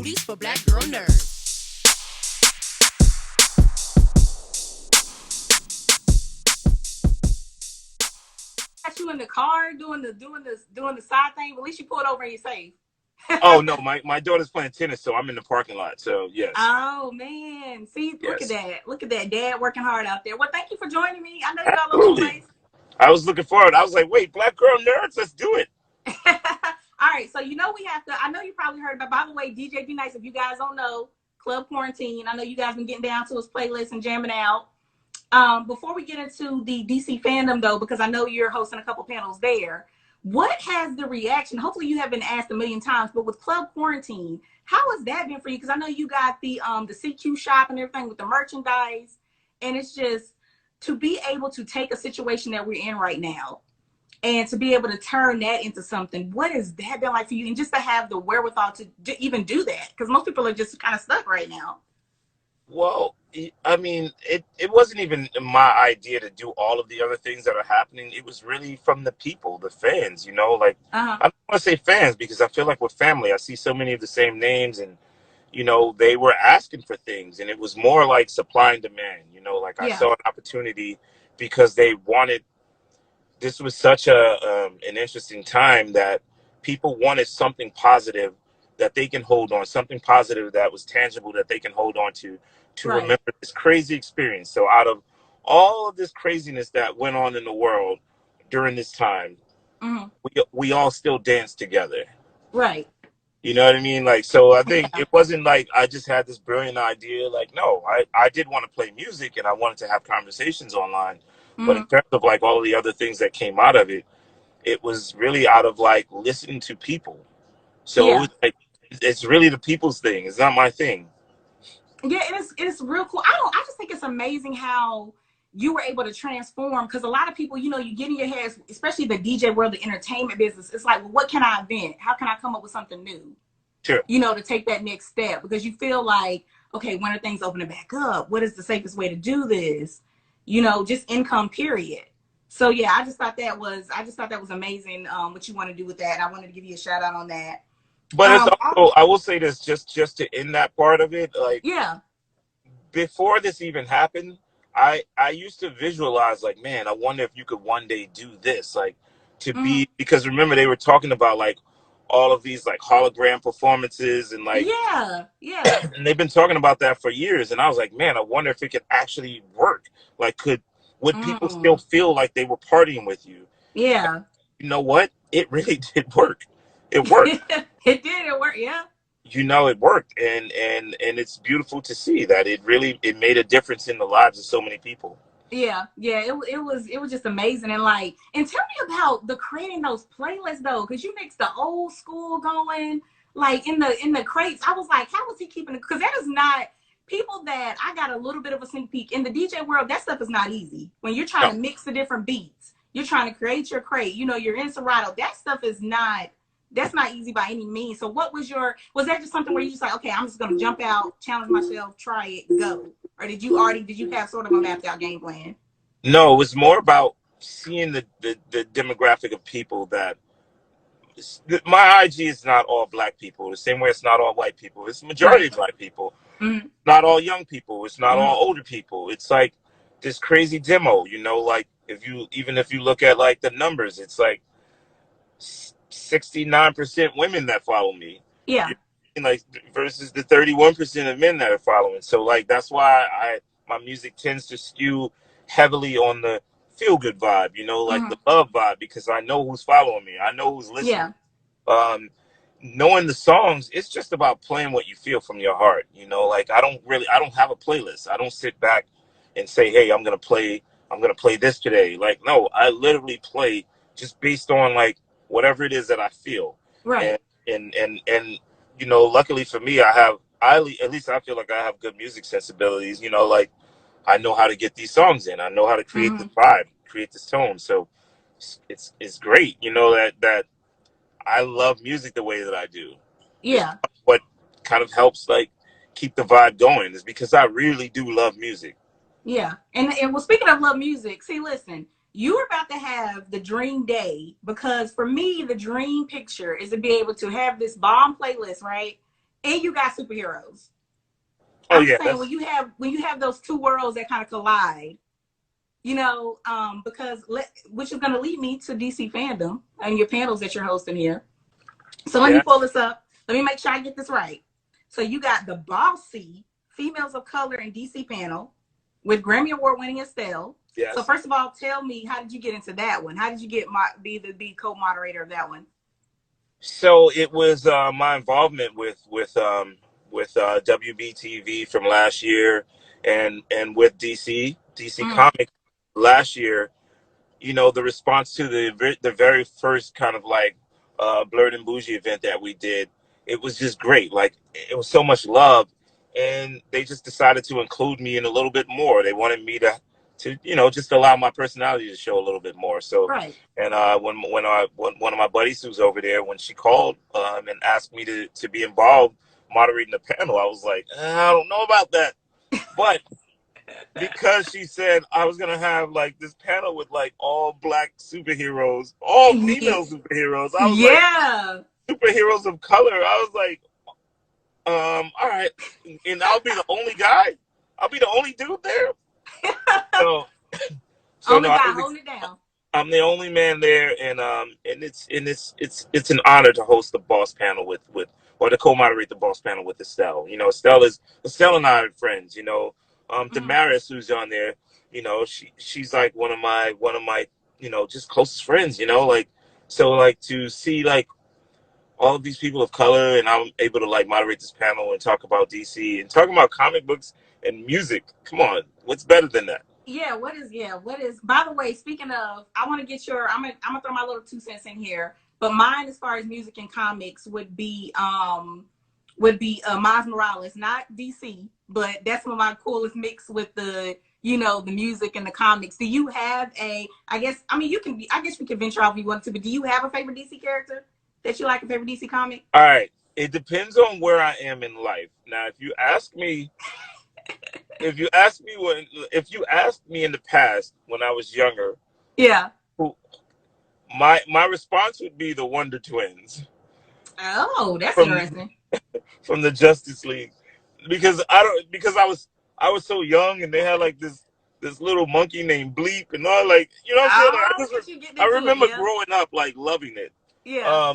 booties for black girl nerds. Got you in the car doing the side thing. But at least you pulled over and you're safe. Oh no, my daughter's playing tennis, so I'm in the parking lot. So yes. Oh man, see, look at Yes. that, Dad working hard out there. Well, thank you for joining me. I know you're all over the Absolutely. place. I was looking forward. I was like, wait, black girl nerds, let's do it. All right, so we have to. I know you probably heard about. By the way, DJ Be Nice. If you guys don't know, Club Quarantine. I know you guys been getting down to his playlist and jamming out. Before we get into the DC fandom, though, because I know you're hosting a couple panels there, what has the reaction? Hopefully, you have been asked a million times, but with Club Quarantine, how has that been for you? Because I know you got the CQ shop and everything with the merchandise, and it's just to be able to take a situation that we're in right now and to be able to turn that into something. What has that been like for you? And just to have the wherewithal to even do that, because most people are just kind of stuck right now. Well, I mean, it wasn't even my idea to do all of the other things that are happening. It was really from the people, the fans, like, Uh-huh. I don't want to say fans because I feel like with family, I see so many of the same names and, they were asking for things and it was more like supply and demand, like I Yeah. saw an opportunity because they wanted, this was such an interesting time that people wanted something positive that they can hold on, something positive that was tangible that they can hold on to Right. remember this crazy experience. So out of all of this craziness that went on in the world during this time, Mm-hmm. we all still danced together. Right. You know what I mean? Like, so I think Yeah. it wasn't like I just had this brilliant idea. Like, no, I did want to play music and I wanted to have conversations online. But in Mm-hmm. terms of like all of the other things that came out of it, it was really out of like listening to people. So it Yeah. was like, it's really the people's thing. It's not my thing. Yeah, it's real cool. I just think it's amazing how you were able to transform, because a lot of people, you get in your heads, especially the DJ world, the entertainment business. It's like, well, what can I invent? How can I come up with something new? Sure. To take that next step, because you feel like, okay, when are things opening back up? What is the safest way to do this? Just income, period. So yeah, I just thought that was amazing. What you want to do with that? I wanted to give you a shout out on that. But it's Oh, also, I will say this just to end that part of it, like yeah. before this even happened, I used to visualize like, man, I wonder if you could one day do this, like to Mm-hmm. be, because remember they were talking about like all of these like hologram performances and like, Yeah, yeah. and they've been talking about that for years, and I was like, man, I wonder if it could actually work. Like, would people still Mm. feel like they were partying with you? Yeah. You know what? It really did work. It worked. It did. It worked. Yeah. It worked, and it's beautiful to see that it made a difference in the lives of so many people. Yeah. Yeah. It was just amazing. And tell me about the creating those playlists though, because you mixed the old school going, like in the crates. I was like, how was he keeping it? Because that is not people that I got a little bit of a sneak peek in the DJ world. That stuff is not easy. When you're trying No, to mix the different beats, you're trying to create your crate. You're in Serato. That stuff is not. That's not easy by any means. So was that just something where you just like, okay, I'm just gonna jump out, challenge myself, try it, go? Or did you have sort of a mapped out game plan? no, it was more about seeing the demographic of people that my IG is not all black people. The same way it's not all white people. It's the majority Right. of black people. Mm-hmm. Not all young people. It's not Mm-hmm. all older people. It's like this crazy demo. Like if you look at like the numbers, it's like 69% women that follow me. Yeah. You like versus the 31% of men that are following. So like that's why my music tends to skew heavily on the feel good vibe, like Mm-hmm. the love vibe, because I know who's following me. I know who's listening. Yeah. Um, Knowing the songs, it's just about playing what you feel from your heart. Like I don't have a playlist. I don't sit back and say, hey, I'm gonna play this today. Like, no, I literally play just based on like whatever it is that I feel. Right. And and luckily for me, at least I feel like I have good music sensibilities. Like I know how to get these songs in. I know how to create Mm-hmm. this vibe, create this tone. So it's great, that I love music the way that I do. Is Yeah. what kind of helps like keep the vibe going, is because I really do love music. Yeah. And well, speaking of love music, see, listen, you are about to have the dream day, because for me, the dream picture is to be able to have this bomb playlist, right? and you got superheroes. Oh I'm yeah, saying when you have those two worlds that kind of collide, you know, which is going to lead me to DC Fandom and your panels that you're hosting here. So let me pull this up. Let me make sure I get this right. So you got the Bawse Females of Color in DC panel with Grammy Award winning Estelle. Yes. So first of all, tell me, how did you get into that one? How did you get be co-moderator of that one? So it was my involvement with WBTV from last year, and with DC Comics last year. You know, the response to the very first kind of like Blerd and Boujee event that we did, it was just great. Like, it was so much love, and they just decided to include me in a little bit more. They wanted me to you know, just allow my personality to show a little bit more. So, right. And when one of my buddies who's over there, when she called and asked me to be involved moderating the panel, I was like, I don't know about that, but because she said I was gonna have like this panel with like all black superheroes, all female superheroes. I was like, superheroes of color. I was like, all right, and I'll be the only guy. I'll be the only dude there. So only guy holding it down. I'm the only man there, and it's an honor to host the Boss panel with or to co-moderate the Boss panel with Estelle. You know, Estelle and I are friends. You know, Damaris, who's on there, you know, she's like one of my you know, just closest friends. You know, like, so like to see like all of these people of color, and I'm able to like moderate this panel and talk about DC and talk about comic books and music. Come on, what's better than that? What is, by the way, speaking of, I want to get your, I'm gonna throw my little 2 cents in here, but mine as far as music and comics would be Miles Morales, not DC, but that's one of my coolest mix with the, you know, the music and the comics. Do you have I guess we can venture off if you want to, but do you have a favorite DC character that you like, a favorite DC comic? All right. It depends on where I am in life. Now, if you ask me in the past when I was younger, yeah, my response would be the Wonder Twins. Oh, that's interesting. From the Justice League, because I was so young, and they had like this little monkey named Bleep, and all, like, you know what I'm saying? Like, I remember growing up like loving it. Yeah.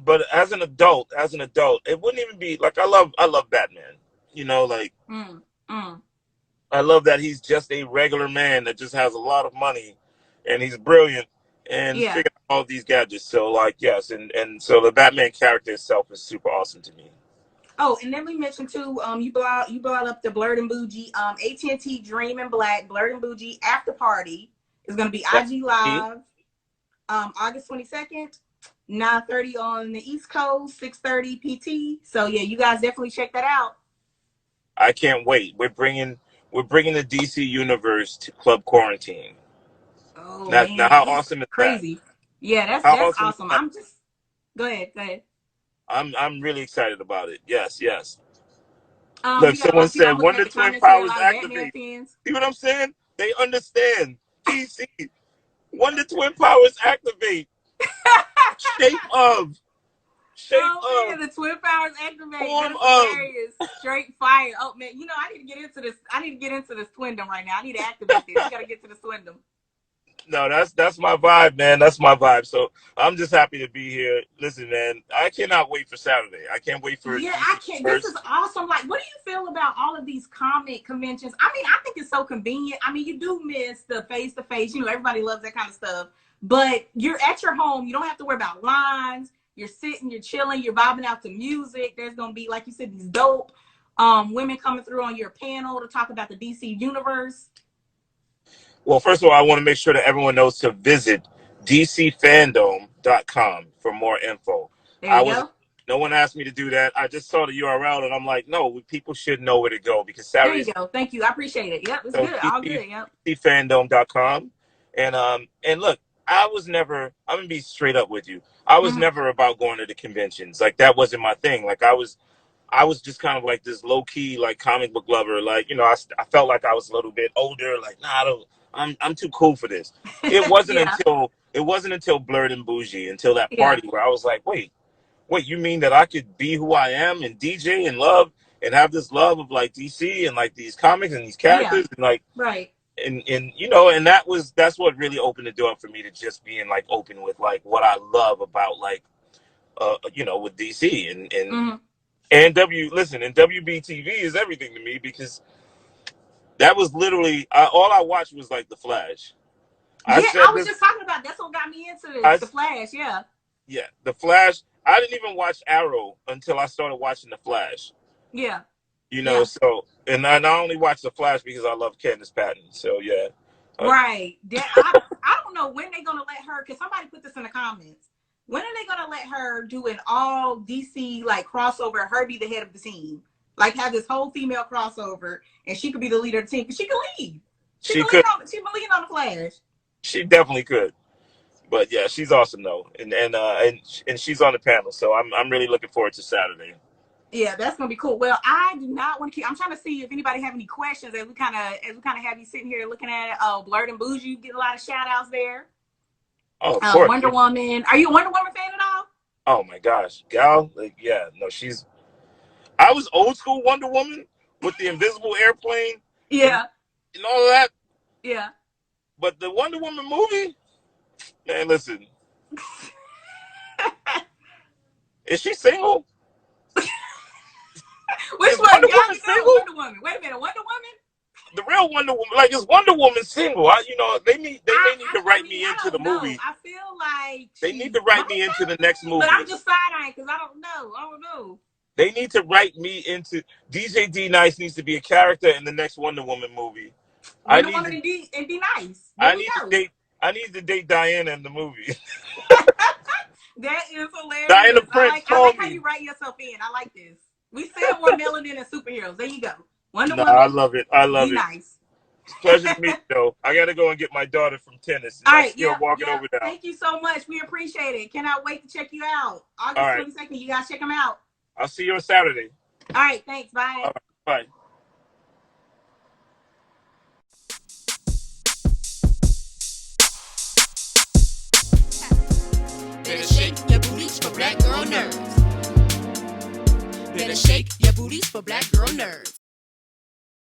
But as an adult, it wouldn't even be like, I love Batman. You know, like, I love that he's just a regular man that just has a lot of money, and he's brilliant and figuring out all these gadgets. So like, yes, and so the Batman character itself is super awesome to me. Oh, and then we mentioned too, you brought up the Blerd and Boujee, AT&T Dream and Black, Blerd and Boujee After Party is going to be IG Live, August 22nd, 9:30 on the East Coast, 6:30 PT. So yeah, you guys definitely check that out. I can't wait. We're bringing the DC universe to Club Quarantine. Oh, now how awesome is crazy. That? Yeah, that's awesome. I'm just go ahead. I'm really excited about it. Yes. Look, someone said Wonder Twin powers activate. See what I'm saying? They understand. DC. Wonder Twin powers activate. Shape of. Man, the twin powers activate. Form of. Straight fire. Oh man, you know, I need to get into this. I need to get into this twindom right now. I need to activate this. You gotta get to the twindom. No, that's my vibe, man. That's my vibe. So I'm just happy to be here. Listen, man, I cannot wait for Saturday. I can't wait for I can't. This is awesome. Like, what do you feel about all of these comic conventions? I mean, I think it's so convenient. I mean, you do miss the face-to-face. You know, everybody loves that kind of stuff. But you're at your home. You don't have to worry about lines. You're sitting, you're chilling, you're vibing out to music. There's going to be, like you said, these dope women coming through on your panel to talk about the DC universe. Well, first of all, I want to make sure that everyone knows to visit DCFandome.com for more info. There you go. No one asked me to do that. I just saw the URL, and I'm like, no, people should know where to go, because Saturday. There you go. Thank you. I appreciate it. Yep, it's good. All good. Yep. DCFandome.com. And look, I'm going to be straight up with you. I was never about going to the conventions. Like, that wasn't my thing. Like, I was just kind of like this low key, like, comic book lover. Like, you know, I felt like I was a little bit older. Like, nah, I'm too cool for this. It wasn't until Blerd and Boujee, until that party where I was like, wait, Wait, you mean that I could be who I am and DJ and love and have this love of like DC and like these comics and these characters and like right. and you know, and that's what really opened the door for me to just being like open with like what I love about like you know, with DC and WBTV is everything to me because that was literally all I watched was like The Flash. I was just talking about that's what got me into this. The Flash, yeah. Yeah, The Flash. I didn't even watch Arrow until I started watching The Flash. Yeah. You know, so and I only watch The Flash because I love Candice Patton. So yeah. Right. I don't know when they're gonna let her, because somebody put this in the comments. When are they gonna let her do an all DC like crossover? Her be the head of the team, like have this whole female crossover, and she could be the leader of the team. Because she could lead. She could lead on the Flash. She definitely could. But yeah, she's awesome though, and she's on the panel, so I'm really looking forward to Saturday. Yeah, that's gonna be cool. Well, I do not want to keep. I'm trying to see if anybody have any questions as we kind of have you sitting here looking at Blerd and Boujee, getting a lot of shout outs there. Oh, of course. Wonder Woman. Are you a Wonder Woman fan at all? Oh my gosh, gal, like yeah, no, I was old school Wonder Woman with the invisible airplane. Yeah. And all of that. Yeah. But the Wonder Woman movie, man, listen. Is she single? Which one? Wonder Woman single? Wonder Woman. Wait a minute, Wonder Woman? The real Wonder Woman, like is Wonder Woman single? You know, they may need to write me into the movie. I feel like they need to write me into the next movie. But I'm just side-eyeing because I don't know. They need to write me into DJ D Nice needs to be a character in the next Wonder Woman movie. Wonder Woman and D Nice. I need to date Diana in the movie. That is hilarious. Diana Prince I like how you write yourself in. I like this. We said more melanin and superheroes. There you go. Wonder Woman. I love it. I love it. Nice. It's a pleasure to meet you, though. I got to go and get my daughter from tennis. All right, walking over now. Thank you so much. We appreciate it. Cannot wait to check you out. August 22nd. You guys check them out. I'll see you on Saturday. All right. Thanks. Bye. All right, bye. Better shake your booties for black girl nerds. Better shake your booties for black girl nerds.